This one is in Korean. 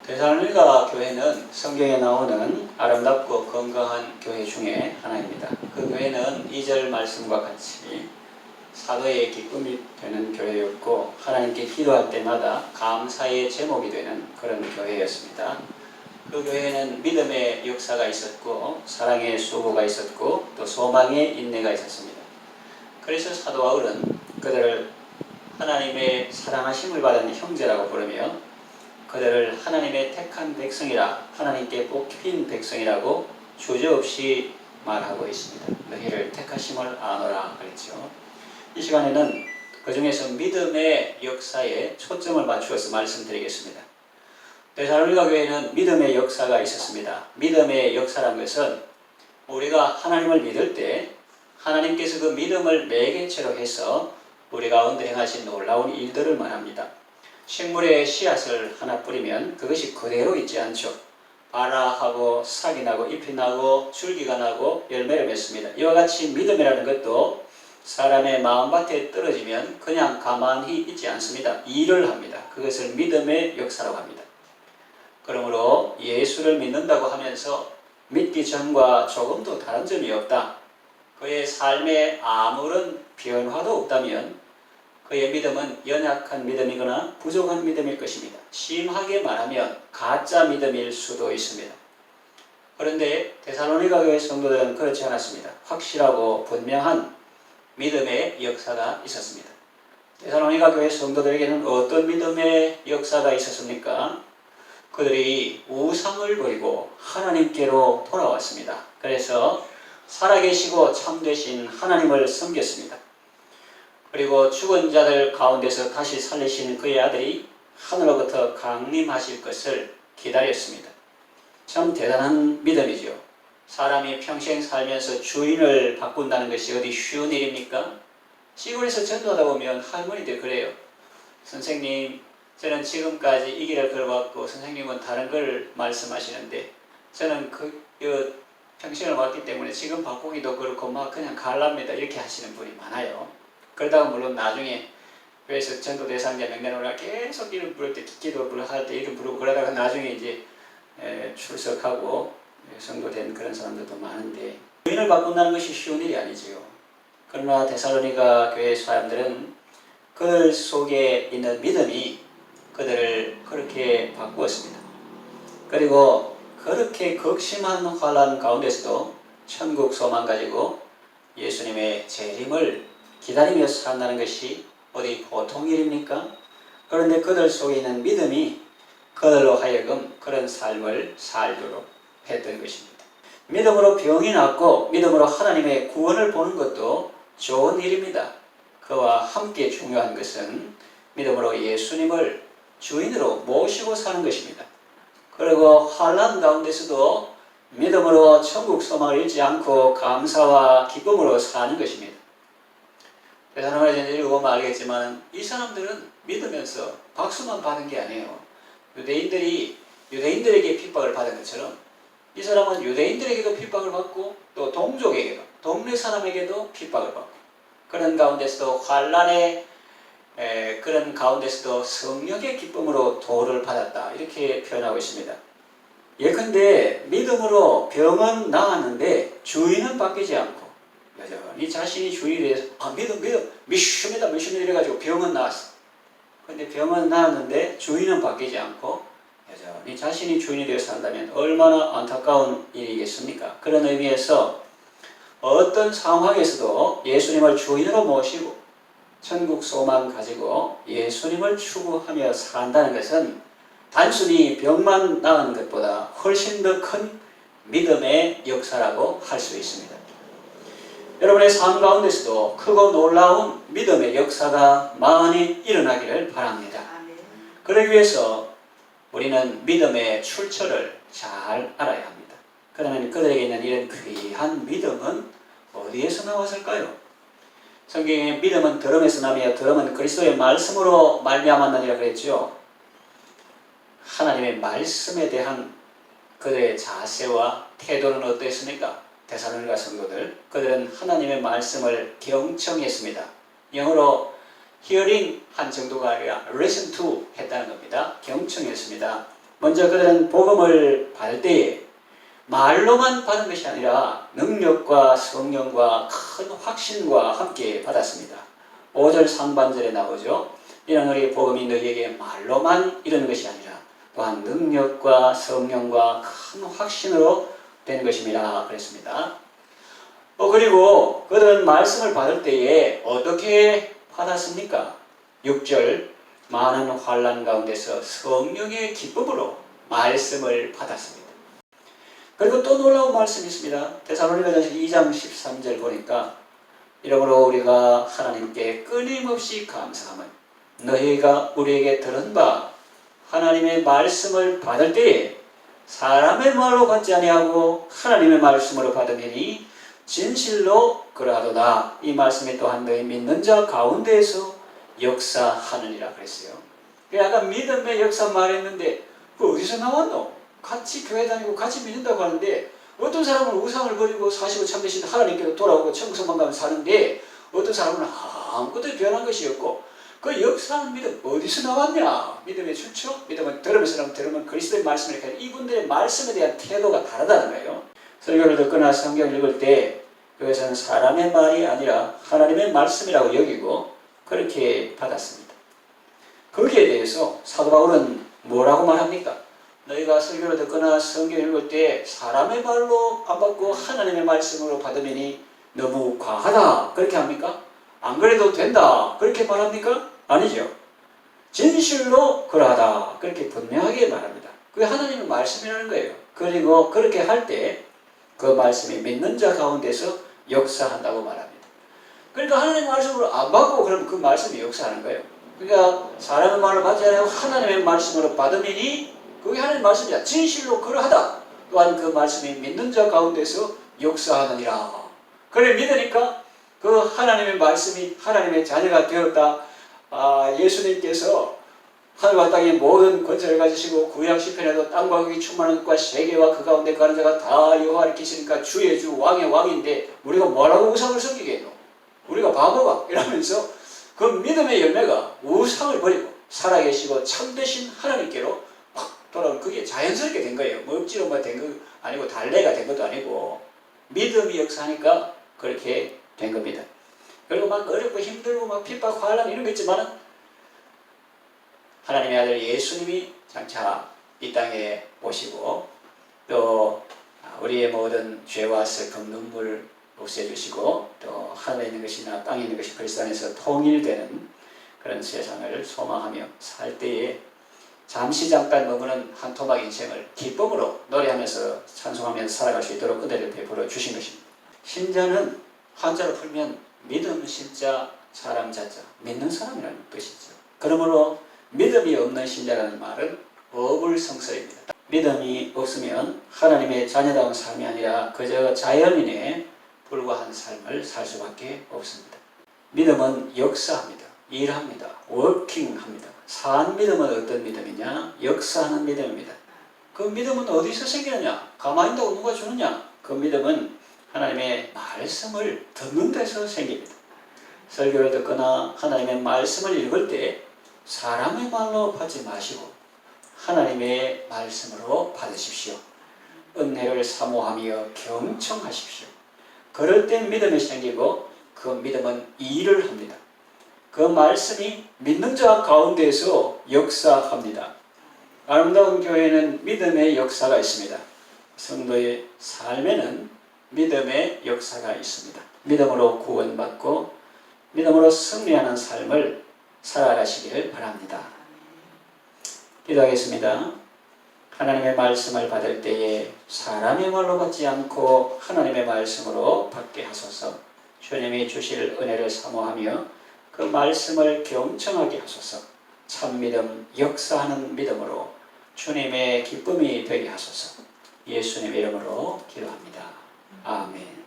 데살로니가 교회는 성경에 나오는 아름답고 건강한 교회 중에 하나입니다. 그 교회는 2절 말씀과 같이 사도의 기쁨이 되는 교회였고 하나님께 기도할 때마다 감사의 제목이 되는 그런 교회였습니다. 그 교회에는 믿음의 역사가 있었고 사랑의 수고가 있었고 또 소망의 인내가 있었습니다. 그래서 사도 바울은 그들을 하나님의 사랑하심을 받은 형제라고 부르며 그들을 하나님의 택한 백성이라, 하나님께 뽑힌 백성이라고 주저없이 말하고 있습니다. 너희를 택하심을 아노라 그랬죠. 이 시간에는 그 중에서 믿음의 역사에 초점을 맞추어서 말씀드리겠습니다. 데살로니가 교회는 믿음의 역사가 있었습니다. 믿음의 역사란 것은 우리가 하나님을 믿을 때 하나님께서 그 믿음을 매개체로 해서 우리 가운데 행하신 놀라운 일들을 말합니다. 식물에 씨앗을 하나 뿌리면 그것이 그대로 있지 않죠. 발아하고 싹이 나고 잎이 나고 줄기가 나고 열매를 맺습니다. 이와 같이 믿음이라는 것도 사람의 마음밭에 떨어지면 그냥 가만히 있지 않습니다. 일을 합니다. 그것을 믿음의 역사라고 합니다. 그러므로 예수를 믿는다고 하면서 믿기 전과 조금도 다른 점이 없다. 그의 삶에 아무런 변화도 없다면 그의 믿음은 연약한 믿음이거나 부족한 믿음일 것입니다. 심하게 말하면 가짜 믿음일 수도 있습니다. 그런데 데살로니가 교회 성도들은 그렇지 않았습니다. 확실하고 분명한 믿음의 역사가 있었습니다. 데살로니가 교회 성도들에게는 어떤 믿음의 역사가 있었습니까? 그들이 우상을 버리고 하나님께로 돌아왔습니다. 그래서 살아계시고 참되신 하나님을 섬겼습니다. 그리고 죽은 자들 가운데서 다시 살리신 그의 아들이 하늘로부터 강림하실 것을 기다렸습니다. 참 대단한 믿음이죠. 사람이 평생 살면서 주인을 바꾼다는 것이 어디 쉬운 일입니까? 시골에서 전도하다 보면 할머니들 그래요. 선생님, 저는 지금까지 이 길을 걸어왔고 선생님은 다른 걸 말씀하시는데 저는 평생을 왔기 때문에 지금 바꾸기도 그렇고 막 그냥 갈랍니다. 이렇게 하시는 분이 많아요. 그러다가 물론 나중에 교회에서 전도 대상자 명단으로 계속 이름 부를 때 기도 할 때 이름 부르고 그러다가 나중에 이제 출석하고 성도된 그런 사람들도 많은데 주인을 바꾼다는 것이 쉬운 일이 아니지요. 그러나 데살로니가 교회 사람들은 그들 속에 있는 믿음이 그들을 그렇게 바꾸었습니다. 그리고 그렇게 극심한 환난 가운데서도 천국 소망 가지고 예수님의 재림을 기다리며 산다는 것이 어디 보통 일입니까? 그런데 그들 속에 있는 믿음이 그들로 하여금 그런 삶을 살도록 했던 것입니다. 믿음으로 병이 낫고 믿음으로 하나님의 구원을 보는 것도 좋은 일입니다. 그와 함께 중요한 것은 믿음으로 예수님을 주인으로 모시고 사는 것입니다. 그리고 환난 가운데서도 믿음으로 천국 소망을 잃지 않고 감사와 기쁨으로 사는 것입니다. 대사람을 읽어보면 알겠지만 이 사람들은 믿으면서 박수만 받은 게 아니에요. 유대인들에게 핍박을 받은 것처럼 이 사람은 유대인들에게도 핍박을 받고 또 동족에게도 동네 사람에게도 핍박을 받고 그런 가운데서도 환난의 그런 가운데서도 성령의 기쁨으로 도를 받았다 이렇게 표현하고 있습니다. 예컨대 믿음으로 병은 나았는데 주인은 바뀌지 않고 여전히 자신이 주인이 돼서 믿음 미슈미다 이래가지고 병은 나았어. 그런데 병은 나았는데 주인은 바뀌지 않고 여전히 자신이 주인이 되어서 산다면 얼마나 안타까운 일이겠습니까? 그런 의미에서 어떤 상황에서도 예수님을 주인으로 모시고 천국 소망 가지고 예수님을 추구하며 산다는 것은 단순히 병만 나은 것보다 훨씬 더 큰 믿음의 역사라고 할 수 있습니다. 여러분의 삶 가운데서도 크고 놀라운 믿음의 역사가 많이 일어나기를 바랍니다. 그러기 위해서 우리는 믿음의 출처를 잘 알아야 합니다. 그러면 그들에게 있는 이런 귀한 믿음은 어디에서 나왔을까요? 성경에 믿음은 들음에서 나며 들음은 그리스도의 말씀으로 말미암았느니라 그랬죠. 하나님의 말씀에 대한 그들의 자세와 태도는 어땠습니까? 데살로니가 성도들 그들은 하나님의 말씀을 경청했습니다. 영어로 hearing 한 정도가 아니라 listen to 했다는 겁니다. 경청했습니다. 먼저 그들은 복음을 받을 때에 말로만 받은 것이 아니라 능력과 성령과 큰 확신과 함께 받았습니다. 5절 상반절에 나오죠. 이런 우리 복음이 너희에게 말로만 이르는 것이 아니라 또한 능력과 성령과 큰 확신으로 된 것입니다. 그랬습니다. 그리고 그들은 말씀을 받을 때에 어떻게 받았습니까? 6절 많은 환난 가운데서 성령의 기쁨으로 말씀을 받았습니다. 그리고 또 놀라운 말씀이 있습니다. 데살로니가전서 2장 13절 보니까 이러므로 우리가 하나님께 끊임없이 감사함은 너희가 우리에게 들은 바 하나님의 말씀을 받을 때에 사람의 말로 받지 아니하고 하나님의 말씀으로 받으니 진실로 그러하도다. 이 말씀이 또한 너희 믿는 자 가운데에서 역사하느니라 그랬어요. 아까 믿음의 역사 말했는데 그 어디서 나왔노? 같이 교회 다니고 같이 믿는다고 하는데 어떤 사람은 우상을 버리고 사시고 참되신 하나님께로 돌아오고 천국성만 가면 사는데 어떤 사람은 아무것도 변한 것이 없고 그 역사하는 믿음 어디서 나왔냐? 믿음의 출처? 믿음은 들으면서 들으면 그리스도의 말씀을 이렇게 이분들의 말씀에 대한 태도가 다르다는 거예요. 설교를 듣거나 성경을 읽을 때 그것은 사람의 말이 아니라 하나님의 말씀이라고 여기고 그렇게 받았습니다. 거기에 대해서 사도 바울은 뭐라고 말합니까? 너희가 설교를 듣거나 성경을 읽을 때 사람의 말로 안 받고 하나님의 말씀으로 받으니 너무 과하다 그렇게 합니까? 안 그래도 된다 그렇게 말합니까? 아니죠. 진실로 그러하다 그렇게 분명하게 말합니다. 그게 하나님의 말씀이라는 거예요. 그리고 그렇게 할 때 그 말씀이 믿는 자 가운데서 역사한다고 말합니다. 그러니까 하나님의 말씀으로 안 받고 그러면 그 말씀이 역사하는 거예요. 그러니까 사람의 말을 받지 않고 하나님의 말씀으로 받으니 그게 하나님의 말씀이야. 진실로 그러하다. 또한 그 말씀이 믿는 자 가운데서 역사하느니라. 그래 믿으니까 그 하나님의 말씀이 하나님의 자녀가 되었다. 예수님께서 하늘과 땅의 모든 권세를 가지시고 구약 시편에도 땅과 거기 충만한 것과 세계와 그 가운데 가는 자가 다 여호와를 기시니까 주의 주 왕의 왕인데 우리가 뭐라고 우상을 섬기겠노? 우리가 바보가 이러면서 그 믿음의 열매가 우상을 버리고 살아계시고 참되신 하나님께로 확 돌아오는 그게 자연스럽게 된 거예요. 뭐 억지로 된 거 아니고 달래가 된 것도 아니고 믿음이 역사하니까 그렇게 된 겁니다. 그리고 막 어렵고 힘들고 막 핍박, 환난 이런 거 있지만은 하나님의 아들 예수님이 장차 이 땅에 오시고 또 우리의 모든 죄와 슬픔, 눈물을 없애주시고 또 하늘에 있는 것이나 땅에 있는 것이 그리스도 안에서 통일되는 그런 세상을 소망하며 살 때에 잠시 잠깐 머무는 한 토막 인생을 기쁨으로 노래하면서 찬송하면서 살아갈 수 있도록 은혜를 베풀어 주신 것입니다. 신자는 한자로 풀면 믿음 신자 사람 자자 믿는 사람이라는 뜻이죠. 그러므로 믿음이 없는 신자라는 말은 어불성설입니다. 믿음이 없으면 하나님의 자녀다운 삶이 아니라 그저 자연인에 불과한 삶을 살 수밖에 없습니다. 믿음은 역사합니다. 일합니다. 워킹합니다. 산 믿음은 어떤 믿음이냐? 역사하는 믿음입니다. 그 믿음은 어디서 생기느냐? 가만히 있다고 누가 주느냐? 그 믿음은 하나님의 말씀을 듣는 데서 생깁니다. 설교를 듣거나 하나님의 말씀을 읽을 때 사람의 말로 받지 마시고 하나님의 말씀으로 받으십시오. 은혜를 사모하며 경청하십시오. 그럴 때 믿음이 생기고 그 믿음은 일을 합니다. 그 말씀이 믿는 자 가운데에서 역사합니다. 아름다운 교회는 믿음의 역사가 있습니다. 성도의 삶에는 믿음의 역사가 있습니다. 믿음으로 구원받고 믿음으로 승리하는 삶을 살아가시길 바랍니다. 기도하겠습니다. 하나님의 말씀을 받을 때에 사람의 말로 받지 않고 하나님의 말씀으로 받게 하소서. 주님이 주실 은혜를 사모하며 그 말씀을 경청하게 하소서. 참 믿음, 역사하는 믿음으로 주님의 기쁨이 되게 하소서. 예수님의 이름으로 기도합니다. 아멘.